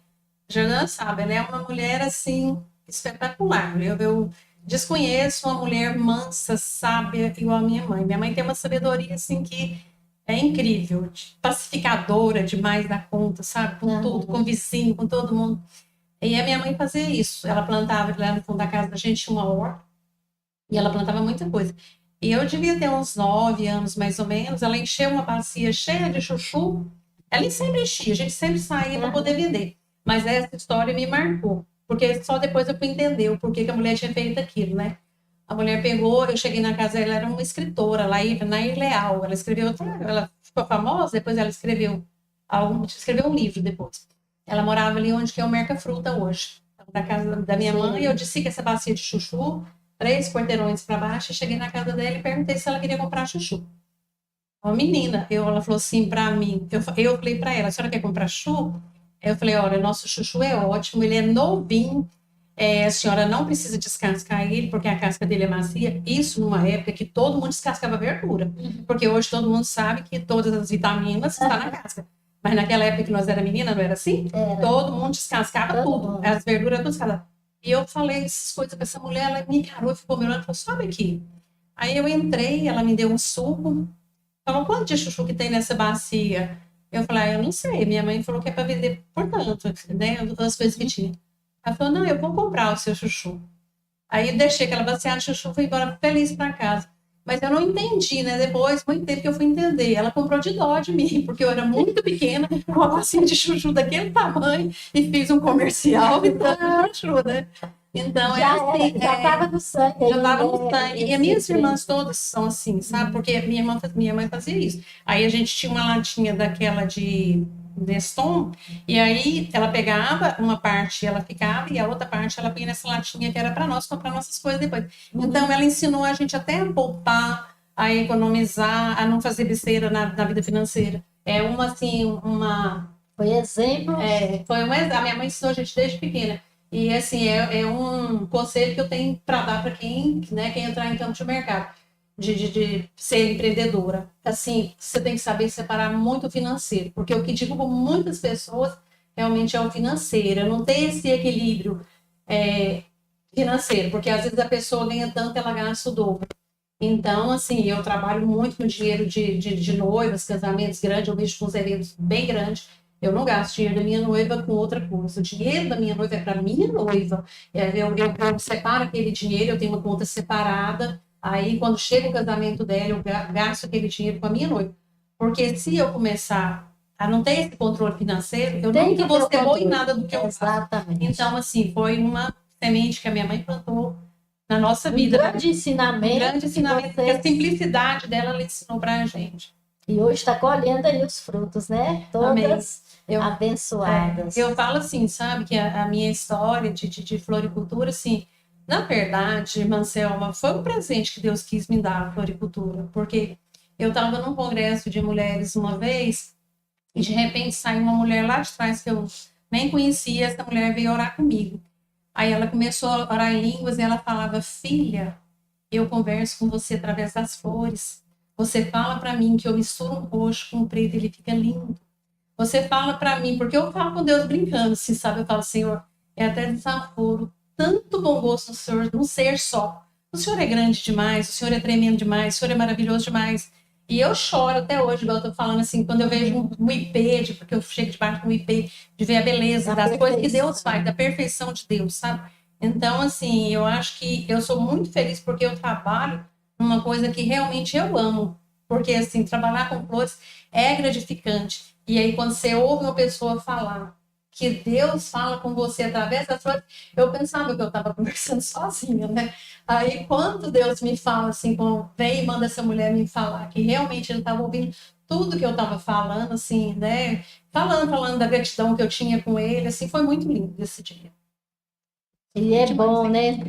Jordana sabe, ela é uma mulher, assim, espetacular. Eu desconheço uma mulher mansa, sábia, igual a minha mãe. Minha mãe tem uma sabedoria, assim, que é incrível, pacificadora demais da conta, sabe? Com tudo, com o vizinho, com todo mundo. E a minha mãe fazia isso. Ela plantava lá no fundo da casa da gente uma horta, e ela plantava muita coisa. E eu devia ter uns 9 anos, mais ou menos. Ela encheu uma bacia cheia de chuchu. Ela sempre enchia, a gente sempre saía para poder vender. Mas essa história me marcou, porque só depois eu fui entender o porquê que a mulher tinha feito aquilo, né? A mulher pegou, eu cheguei na casa, ela era uma escritora lá na Leal. Ela escreveu, ela ficou famosa, depois ela escreveu um livro depois. Ela morava ali onde que é o Mercafruta hoje, da casa da minha mãe. Eu desci com essa bacia de chuchu, 3 quarteirões para baixo, cheguei na casa dela e perguntei se ela queria comprar chuchu. Uma menina, ela falou assim para mim, eu falei para ela: a senhora quer comprar chuchu? Eu falei: olha, nosso chuchu é ótimo, ele é novinho, a senhora não precisa descascar ele, porque a casca dele é macia. Isso numa época que todo mundo descascava verdura, porque hoje todo mundo sabe que todas as vitaminas estão na casca. Mas naquela época que nós era menina, não era assim? Era. Todo mundo descascava tudo, as verduras tudo descascavam. E eu falei essas coisas com essa mulher, ela me encarou e ficou me olhando e falou, sobe aqui. Aí eu entrei, ela me deu um suco, falou, quanto de chuchu que tem nessa bacia? Eu falei, eu não sei, minha mãe falou que é para vender por tanto, né, as coisas que tinha. Ela falou, não, eu vou comprar o seu chuchu. Aí eu deixei aquela baciada de chuchu e fui embora feliz para casa. Mas eu não entendi, né? Depois, muito tempo que eu fui entender. Ela comprou de dó de mim, porque eu era muito pequena, com uma bacia de chuchu daquele tamanho, e fiz um comercial e dando chuchu, né? Então, Já assim, já estava no sangue. já estava aí, no né? sangue. E as minhas irmãs todas são assim, sabe? Porque minha mãe fazia isso. Aí a gente tinha uma latinha daquela de Neston, e aí ela pegava uma parte, ela ficava, e a outra parte ela punha nessa latinha que era para nós comprar nossas coisas depois. Então ela ensinou a gente até a poupar, a economizar, a não fazer besteira na vida financeira. É uma assim, Foi exemplo. a minha mãe ensinou a gente desde pequena. E assim, é um conselho que eu tenho para dar para quem, né, quem entrar em campo de mercado, de ser empreendedora. Assim, você tem que saber separar muito o financeiro, porque o que digo para muitas pessoas realmente é o financeiro, é não ter esse equilíbrio financeiro, porque às vezes a pessoa ganha tanto, ela gasta o dobro. Então, assim, eu trabalho muito com dinheiro de noivas, casamentos grandes, eu vejo com uns eventos bem grandes. Eu não gasto dinheiro da minha noiva com outra coisa. O dinheiro da minha noiva é para minha noiva. Eu separo aquele dinheiro, eu tenho uma conta separada. Aí, quando chega o casamento dela, eu gasto aquele dinheiro com a minha noiva. Porque se eu começar a não ter esse controle financeiro, eu Tem nunca que vou ter o ser boa em controle. nada do que eu faço. Exatamente. Então, assim, foi uma semente que a minha mãe plantou na nossa Um vida. grande ensinamento. Um grande ensinamento, porque a vocês- simplicidade dela, ela ensinou para a gente. E hoje está colhendo aí os frutos, né? Todas abençoadas. Eu falo assim, sabe, que a minha história de floricultura, assim, na verdade, irmã Selma, foi um presente que Deus quis me dar, a floricultura, porque eu estava num congresso de mulheres uma vez, e de repente saiu uma mulher lá de trás que eu nem conhecia, essa mulher veio orar comigo. Aí ela começou a orar em línguas e ela falava, filha, eu converso com você através das flores. Você fala para mim que eu misturo um roxo com um preto, ele fica lindo. Você fala para mim, porque eu falo com Deus brincando, assim, sabe? Eu falo, Senhor, é até desaforo, tanto bom gosto no Senhor, num ser só. O Senhor é grande demais, o Senhor é tremendo demais, o Senhor é maravilhoso demais. E eu choro até hoje, igual eu tô falando assim, quando eu vejo um IP, porque eu chego debaixo de um IP, de ver a beleza das coisas que Deus faz, da perfeição de Deus, sabe? Então, assim, eu acho que eu sou muito feliz porque eu trabalho numa coisa que realmente eu amo. Porque, assim, trabalhar com flores é gratificante. E aí, quando você ouve uma pessoa falar que Deus fala com você através das flores, eu pensava que eu estava conversando sozinha, né? Aí, quando Deus me fala assim, vem e manda essa mulher me falar que realmente ele estava ouvindo tudo que eu estava falando, assim, né? Falando da gratidão que eu tinha com ele, assim, foi muito lindo esse dia. E é bom, né?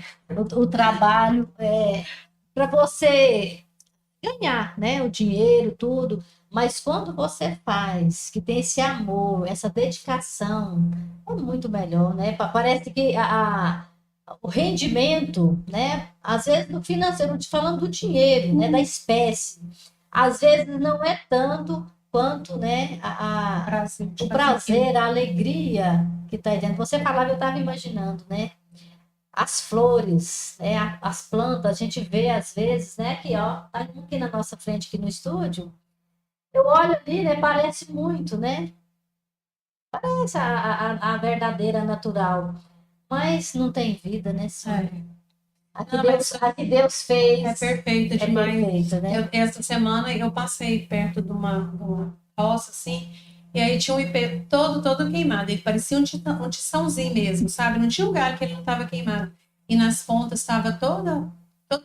O trabalho para você ganhar, né? O dinheiro, tudo. Mas quando você faz, que tem esse amor, essa dedicação, é muito melhor, né? Parece que o rendimento, né? Às vezes no financeiro, te falando do dinheiro, né? Da espécie, às vezes não é tanto quanto, né? O prazer, a alegria que está dentro. Você falava, eu estava imaginando, né? As flores, né, as plantas, a gente vê às vezes, né, que ó, tá aqui na nossa frente, aqui no estúdio, eu olho ali, né, parece muito, né, parece a verdadeira natural, mas não tem vida, né, a que Deus fez é perfeita demais. Perfeita, né? Essa semana eu passei perto de uma roça, assim, e aí tinha um ipê todo queimado. Ele parecia um tiçãozinho mesmo, sabe? Não tinha um galho que ele não estava queimado. E nas pontas estava toda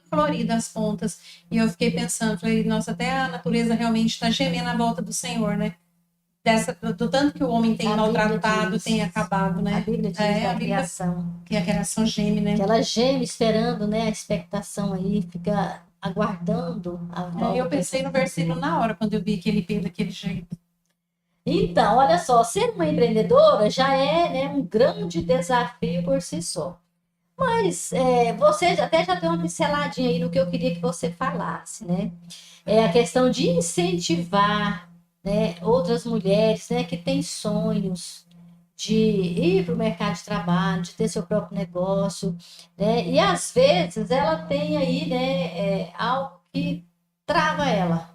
florida as pontas. E eu fiquei pensando, falei, nossa, até a natureza realmente está gemendo à volta do Senhor, né? Do tanto que o homem tem maltratado, tem acabado, né? A Bíblia diz da criação. Que a criação geme, né? Que ela geme esperando, né? A expectação aí, fica aguardando a volta. Eu pensei no versículo na hora, quando eu vi aquele pé daquele jeito. Então, olha só, ser uma empreendedora já é, né, um grande desafio por si só. Mas você até já deu uma pinceladinha aí no que eu queria que você falasse, né? É a questão de incentivar, né, outras mulheres, né, que têm sonhos, de ir para o mercado de trabalho, de ter seu próprio negócio, né? E às vezes ela tem aí, né, algo que trava ela,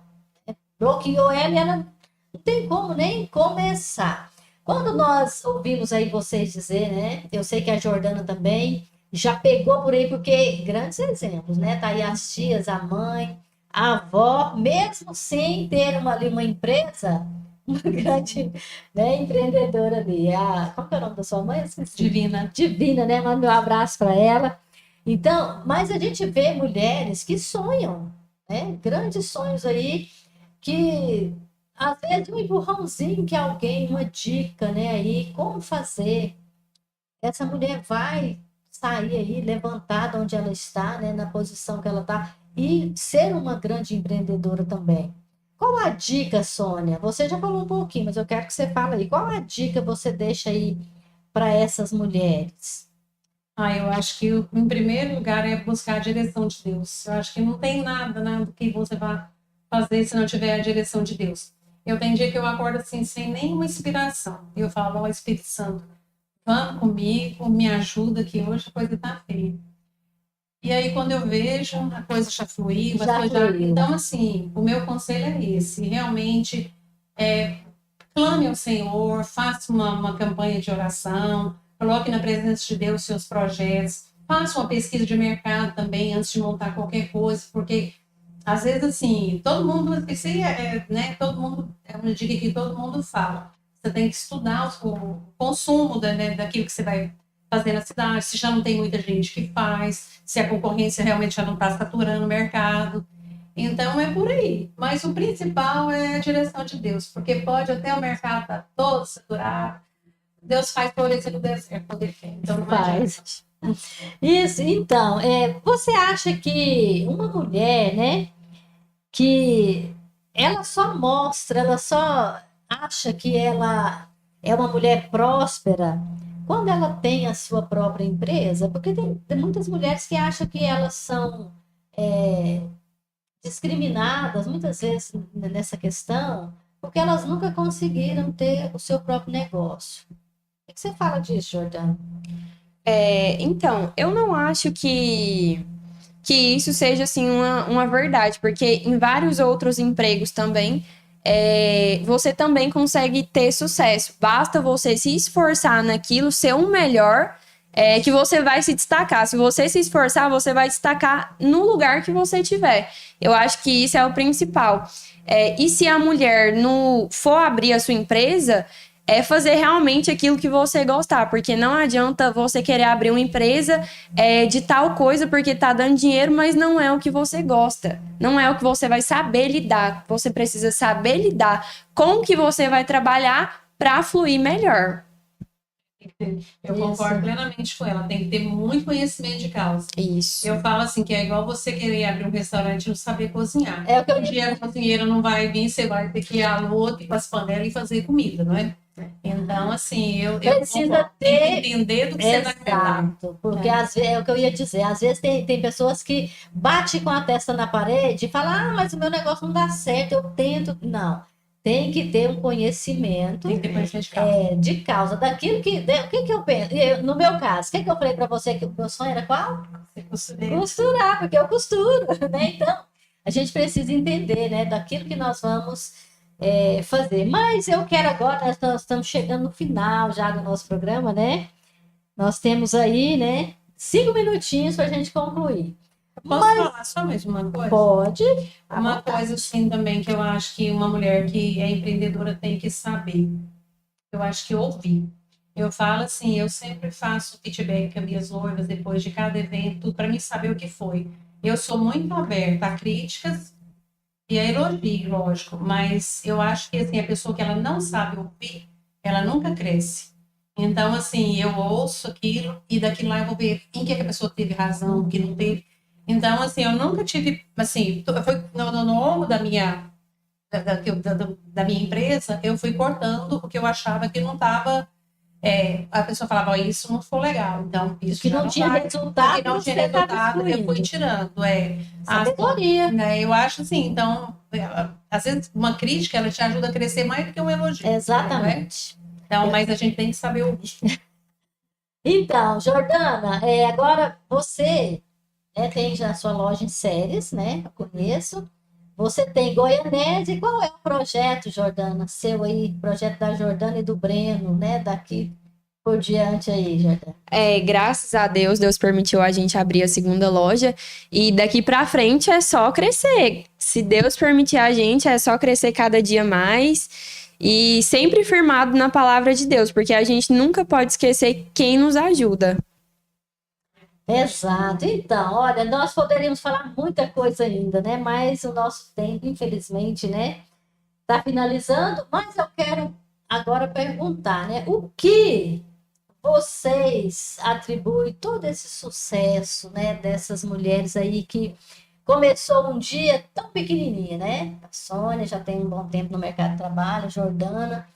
bloqueou ela e ela não tem como nem começar. Quando nós ouvimos aí vocês dizer, né? Eu sei que a Jordana também já pegou por aí, porque grandes exemplos, né? Tá aí as tias, a mãe, a avó, mesmo sem ter ali uma empresa, uma grande, né, empreendedora ali. Qual que é o nome da sua mãe? Eu esqueci. Divina. Divina, né? Manda um abraço para ela. Então, mas a gente vê mulheres que sonham, né? Grandes sonhos aí, que às vezes um empurrãozinho que alguém, uma dica, né? Aí, como fazer? Essa mulher vai sair aí, levantada onde ela está, né? Na posição que ela está, e ser uma grande empreendedora também. Qual a dica, Sônia? Você já falou um pouquinho, mas eu quero que você fale aí. Qual a dica você deixa aí para essas mulheres? Eu acho que em primeiro lugar é buscar a direção de Deus. Eu acho que não tem nada que você vá fazer se não tiver a direção de Deus. Eu tenho dia que eu acordo assim, sem nenhuma inspiração. Eu falo, ó, Espírito Santo, vamos comigo, me ajuda, que hoje a coisa tá feia. E aí, quando eu vejo, a coisa já fluiu. Então, assim, o meu conselho é esse. Realmente, clame ao Senhor, faça uma campanha de oração, coloque na presença de Deus seus projetos, faça uma pesquisa de mercado também antes de montar qualquer coisa, porque às vezes assim, todo mundo, né, todo mundo, é uma dica que todo mundo fala. Você tem que estudar o consumo daquilo que você vai fazer na cidade, se já não tem muita gente que faz, se a concorrência realmente já não está saturando o mercado. Então é por aí. Mas o principal é a direção de Deus, porque pode até o mercado estar todo saturado. Deus faz florescer no deserto quando ele quer. Então não faz. Isso, então, você acha que uma mulher, né, que ela só mostra, ela só acha que ela é uma mulher próspera quando ela tem a sua própria empresa? Porque tem muitas mulheres que acham que elas são discriminadas, muitas vezes, nessa questão, porque elas nunca conseguiram ter o seu próprio negócio. O que você fala disso, Jordana? Então, eu não acho que isso seja assim uma verdade, porque em vários outros empregos também você também consegue ter sucesso. Basta você se esforçar naquilo, ser o melhor, que você vai se destacar. Se você se esforçar, você vai destacar no lugar que você tiver. Eu acho que isso é o principal. E se a mulher for abrir a sua empresa, fazer realmente aquilo que você gostar, porque não adianta você querer abrir uma empresa de tal coisa porque tá dando dinheiro, mas não é o que você gosta, não é o que você vai saber lidar. Você precisa saber lidar com o que você vai trabalhar para fluir melhor. Eu concordo plenamente com ela, tem que ter muito conhecimento de causa. Isso. Eu falo assim, que é igual você querer abrir um restaurante e não saber cozinhar. É o que eu Um dia a cozinheira não vai vir, você vai ter que ir à luta e com as panelas e fazer comida, não é? Então, assim, eu precisa tem que entender do que você vai falar. Exato, porque às vezes, é o que eu ia dizer, às vezes tem pessoas que batem com a testa na parede e falam, mas o meu negócio não dá certo, eu tento. Não, tem que ter um conhecimento, Tem que ter conhecimento de causa. De causa daquilo que... O que eu penso? No meu caso, o que eu falei para você que o meu sonho era qual? Costurar, porque eu costuro, né? Então, a gente precisa entender, né, daquilo que nós vamos fazer. Mas eu quero agora, nós estamos chegando no final já do nosso programa, né? Nós temos aí, né, 5 minutinhos para a gente concluir. Posso falar só mais uma coisa? Pode. Uma coisa assim também que eu acho que uma mulher que é empreendedora tem que saber. Eu acho que ouvir. Eu falo assim, eu sempre faço feedback com as minhas noivas depois de cada evento para mim saber o que foi. Eu sou muito aberta a críticas e a elogio, lógico, mas eu acho que assim, a pessoa que ela não sabe ouvir, ela nunca cresce. Então, assim, eu ouço aquilo e daquilo lá eu vou ver em que a pessoa teve razão, o que não teve. Então, assim, eu nunca tive, assim, foi no longo da minha empresa, eu fui cortando o que eu achava que não estava. A pessoa falava, ó, isso não ficou legal. Então, isso que não tinha resultado, que não tinha resultado, eu fui tirando. Sabedoria. Eu acho assim, então, às vezes uma crítica, ela te ajuda a crescer mais do que um elogio. Exatamente. Então, mas a gente tem que saber ouvir. Então, Jordana, agora você tem já a sua loja em Séries, né? Eu conheço. Você tem Goianese. E qual é o projeto, Jordana, seu aí? Projeto da Jordana e do Breno, né? Daqui por diante aí, Jordana. Graças a Deus, Deus permitiu a gente abrir a segunda loja e daqui pra frente é só crescer. Se Deus permitir a gente, é só crescer cada dia mais e sempre firmado na palavra de Deus, porque a gente nunca pode esquecer quem nos ajuda. Exato. Então, olha, nós poderíamos falar muita coisa ainda, né? Mas o nosso tempo, infelizmente, né? Está finalizando. Mas eu quero agora perguntar, né? O que vocês atribuem todo esse sucesso, né? Dessas mulheres aí que começou um dia tão pequenininha, né? A Sônia já tem um bom tempo no mercado de trabalho, a Jordana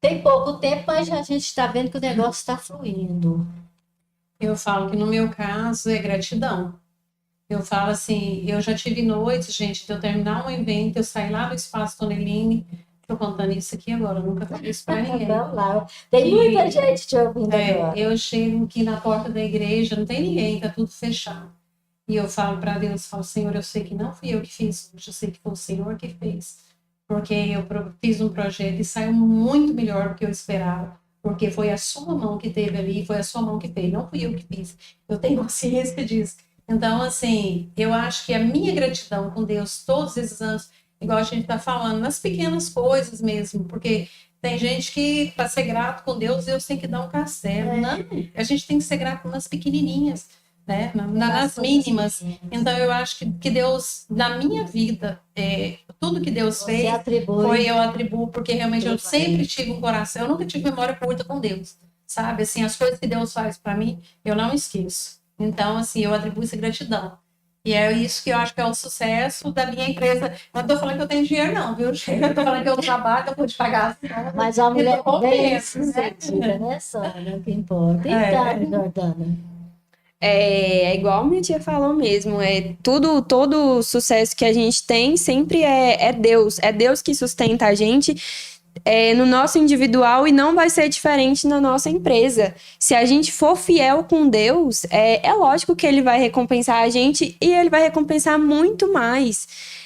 tem pouco tempo, mas a gente está vendo que o negócio está fluindo. Eu falo que no meu caso é gratidão. Eu falo assim, eu já tive noites, gente, de eu terminar um evento, eu sair lá do Espaço Toneline, estou contando isso aqui agora, eu nunca falei isso para ninguém. Vamos lá. Tem muita gente te ouvindo agora. Eu chego aqui na porta da igreja, não tem ninguém, tá tudo fechado. E eu falo para Deus, falo, Senhor, eu sei que não fui eu que fiz, eu sei que foi o Senhor que fez. Porque eu fiz um projeto e saiu muito melhor do que eu esperava. Porque foi a sua mão que teve ali, foi a sua mão que fez, não fui eu que fiz. Eu tenho consciência disso. Então, assim, eu acho que a minha gratidão com Deus todos esses anos, igual a gente está falando, nas pequenas coisas mesmo, porque tem gente que, para ser grato com Deus tem que dar um castelo. Não, a gente tem que ser grato nas pequenininhas, né? Nas mínimas. Então, eu acho que Deus, na minha vida, tudo que Deus fez, eu atribuo, porque realmente eu sempre tive um coração, eu nunca tive memória curta com Deus, sabe? Assim, as coisas que Deus faz para mim, eu não esqueço. Então, assim, eu atribuo essa gratidão. E é isso que eu acho que é o sucesso da minha empresa. Não estou falando que eu tenho dinheiro, não, viu? Eu estou falando que eu trabalho, eu pude pagar. Mas a mulher bem sucedida, né, Sônia? O que importa. Então, Jordana. É igual a minha tia falou mesmo, todo sucesso que a gente tem sempre é Deus que sustenta a gente no nosso individual e não vai ser diferente na nossa empresa. Se a gente for fiel com Deus, é lógico que Ele vai recompensar a gente e Ele vai recompensar muito mais.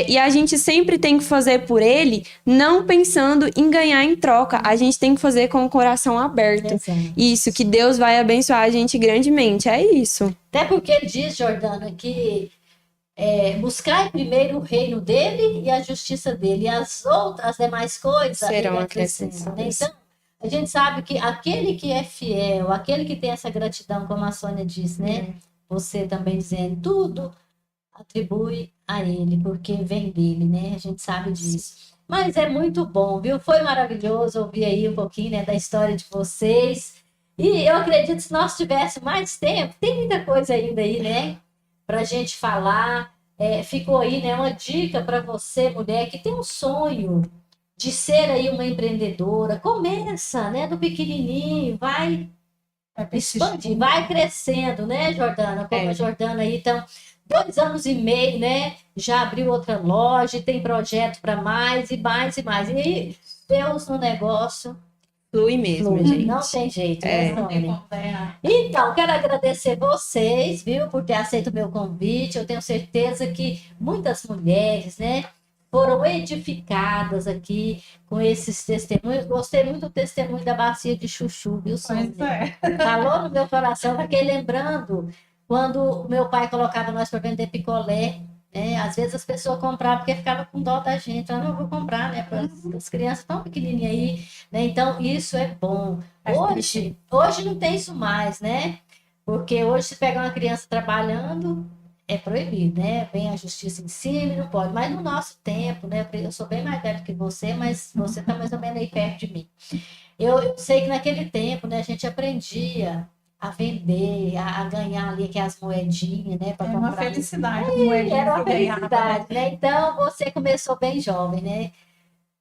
E a gente sempre tem que fazer por Ele, não pensando em ganhar em troca. A gente tem que fazer com o coração aberto. Exato. Isso, que Deus vai abençoar a gente grandemente. É isso. Até porque diz, Jordana, que buscar primeiro o reino dele e a justiça dele. E as demais coisas serão acrescentadas. Então, a gente sabe que aquele que é fiel, aquele que tem essa gratidão, como a Sônia disse, né? Você também dizendo, tudo atribui a ele, porque vem dele, né? A gente sabe disso. Mas é muito bom, viu? Foi maravilhoso ouvir aí um pouquinho, né, da história de vocês. E eu acredito que se nós tivéssemos mais tempo, tem muita coisa ainda aí, né? Pra gente falar. Ficou aí, né, uma dica para você, mulher, que tem um sonho de ser aí uma empreendedora. Começa, né, do pequenininho, vai expandir, vai crescendo, né, Jordana? Como a Jordana aí, então, 2 anos e meio, né? Já abriu outra loja, tem projeto para mais e mais e mais. E Deus no negócio flui mesmo, gente. Não tem jeito, né, Sônia? Então, quero agradecer vocês, viu, por ter aceito o meu convite. Eu tenho certeza que muitas mulheres, né, foram edificadas aqui com esses testemunhos. Gostei muito do testemunho da bacia de chuchu, viu, Sônia? Falou no meu coração, fiquei lembrando quando o meu pai colocava nós para vender picolé. Às vezes as pessoas compravam porque ficavam com dó da gente. Eu não vou comprar, né? Para as crianças tão pequenininhas aí, né? Então, isso é bom. Hoje não tem isso mais, né? Porque hoje, se pega uma criança trabalhando, é proibido, né? Vem a justiça em cima e não pode. Mas no nosso tempo, né? Eu sou bem mais velho que você, mas você está mais ou menos aí perto de mim. Eu sei que naquele tempo, né, a gente aprendia a vender, a ganhar ali que as moedinhas, né? Para comprar. Uma felicidade. Era uma felicidade, né? Então, você começou bem jovem, né?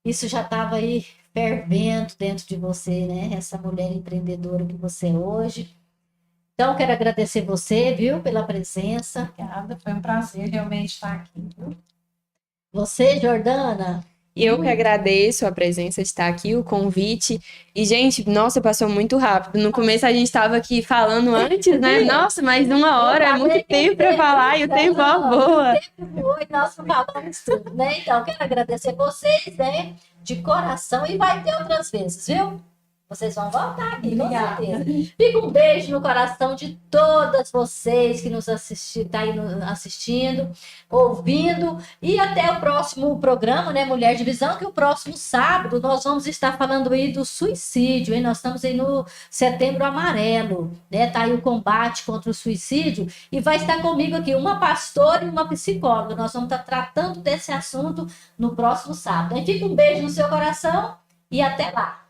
Isso já estava aí fervendo dentro de você, né? Essa mulher empreendedora que você é hoje. Então, quero agradecer você, viu, pela presença. Obrigada, foi um prazer realmente estar aqui, viu? Você, Jordana, E eu que agradeço a presença de estar aqui, o convite. E, gente, nossa, passou muito rápido. No começo a gente estava aqui falando antes, né? Nossa, mas 1 hora é muito tempo para falar e o tempo voa. Foi, nós não falamos tudo, né? Então, quero agradecer vocês, né? De coração, e vai ter outras vezes, viu? Vocês vão voltar aqui, com certeza. Fica um beijo no coração de todas vocês que nos tá aí assistindo, ouvindo. E até o próximo programa, né, Mulher de Visão, que o próximo sábado nós vamos estar falando aí do suicídio, hein? Nós estamos aí no Setembro Amarelo, né? Tá aí o combate contra o suicídio. E vai estar comigo aqui uma pastora e uma psicóloga. Nós vamos estar tratando desse assunto no próximo sábado. Então, fica um beijo no seu coração e até lá.